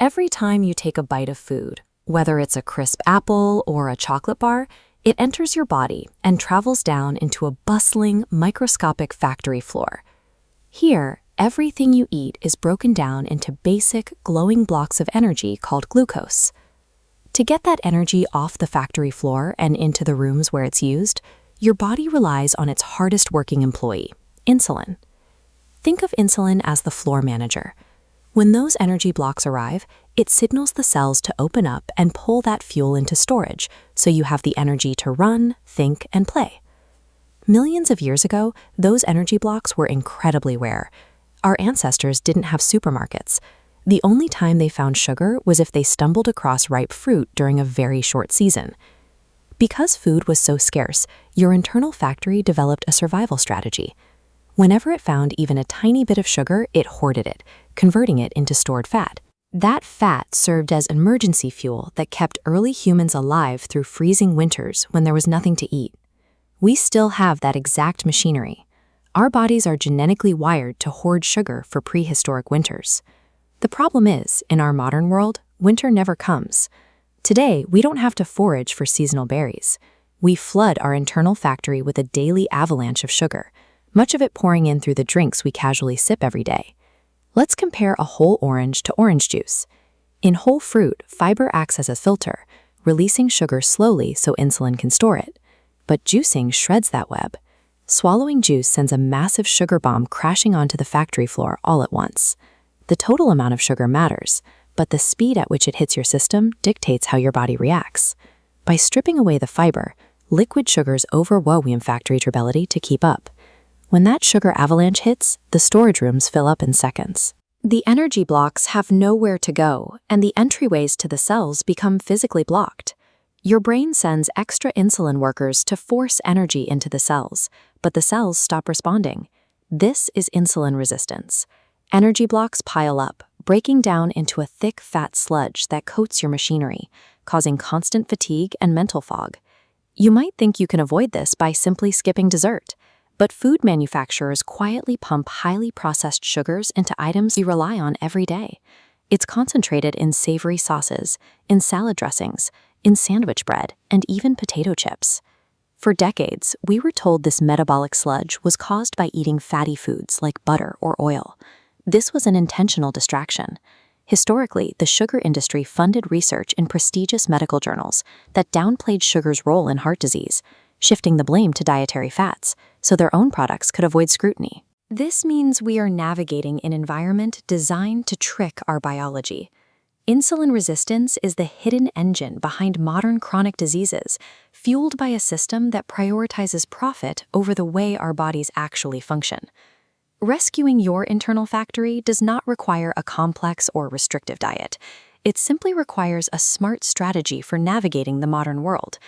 Every time you take a bite of food, whether it's a crisp apple or a chocolate bar, it enters your body and travels down into a bustling, microscopic factory floor. Here, everything you eat is broken down into basic, glowing blocks of energy called glucose. To get that energy off the factory floor and into the rooms where it's used, your body relies on its hardest working employee, insulin. Think of insulin as the floor manager. When those energy blocks arrive, it signals the cells to open up and pull that fuel into storage so you have the energy to run, think, and play. Millions of years ago, those energy blocks were incredibly rare. Our ancestors didn't have supermarkets. The only time they found sugar was if they stumbled across ripe fruit during a very short season. Because food was so scarce, your internal factory developed a survival strategy. Whenever it found even a tiny bit of sugar, it hoarded it, converting it into stored fat. That fat served as emergency fuel that kept early humans alive through freezing winters when there was nothing to eat. We still have that exact machinery. Our bodies are genetically wired to hoard sugar for prehistoric winters. The problem is, in our modern world, winter never comes. Today, we don't have to forage for seasonal berries. We flood our internal factory with a daily avalanche of sugar, much of it pouring in through the drinks we casually sip every day. Let's compare a whole orange to orange juice. In whole fruit, fiber acts as a filter, releasing sugar slowly so insulin can store it. But juicing shreds that web. Swallowing juice sends a massive sugar bomb crashing onto the factory floor all at once. The total amount of sugar matters, but the speed at which it hits your system dictates how your body reacts. By stripping away the fiber, liquid sugars overwhelm factory ability to keep up. When that sugar avalanche hits, the storage rooms fill up in seconds. The energy blocks have nowhere to go, and the entryways to the cells become physically blocked. Your brain sends extra insulin workers to force energy into the cells, but the cells stop responding. This is insulin resistance. Energy blocks pile up, breaking down into a thick fat sludge that coats your machinery, causing constant fatigue and mental fog. You might think you can avoid this by simply skipping dessert, but food manufacturers quietly pump highly processed sugars into items you rely on every day. It's concentrated in savory sauces, in salad dressings, in sandwich bread, and even potato chips. For decades, we were told this metabolic sludge was caused by eating fatty foods like butter or oil. This was an intentional distraction. Historically, the sugar industry funded research in prestigious medical journals that downplayed sugar's role in heart disease, shifting the blame to dietary fats so their own products could avoid scrutiny. This means we are navigating an environment designed to trick our biology. Insulin resistance is the hidden engine behind modern chronic diseases, fueled by a system that prioritizes profit over the way our bodies actually function. Rescuing your internal factory does not require a complex or restrictive diet. It simply requires a smart strategy for navigating the modern world.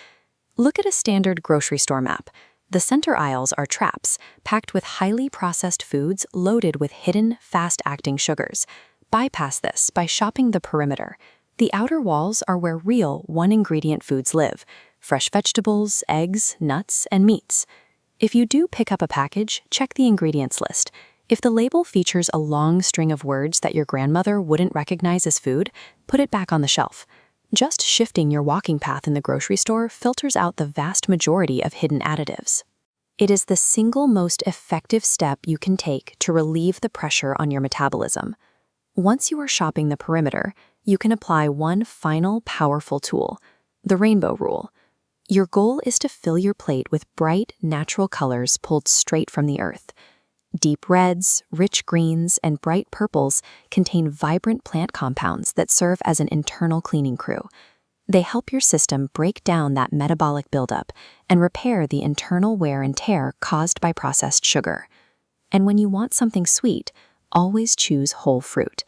Look at a standard grocery store map. The center aisles are traps, packed with highly processed foods loaded with hidden, fast-acting sugars. Bypass this by shopping the perimeter. The outer walls are where real, one-ingredient foods live: fresh vegetables, eggs, nuts, and meats. If you do pick up a package, check the ingredients list. If the label features a long string of words that your grandmother wouldn't recognize as food, put it back on the shelf. Just shifting your walking path in the grocery store filters out the vast majority of hidden additives. It is the single most effective step you can take to relieve the pressure on your metabolism. Once you are shopping the perimeter, you can apply one final powerful tool, the rainbow rule. Your goal is to fill your plate with bright, natural colors pulled straight from the earth. Deep reds, rich greens, and bright purples contain vibrant plant compounds that serve as an internal cleaning crew. They help your system break down that metabolic buildup and repair the internal wear and tear caused by processed sugar. And when you want something sweet, always choose whole fruit.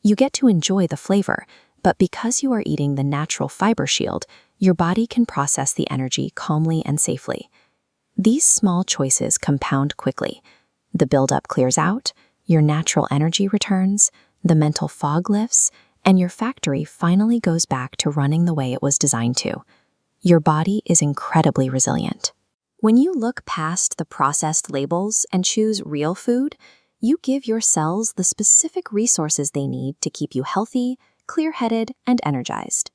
You get to enjoy the flavor, but because you are eating the natural fiber shield, your body can process the energy calmly and safely. These small choices compound quickly. The buildup clears out, your natural energy returns, the mental fog lifts, and your factory finally goes back to running the way it was designed to. Your body is incredibly resilient. When you look past the processed labels and choose real food, you give your cells the specific resources they need to keep you healthy, clear-headed, and energized.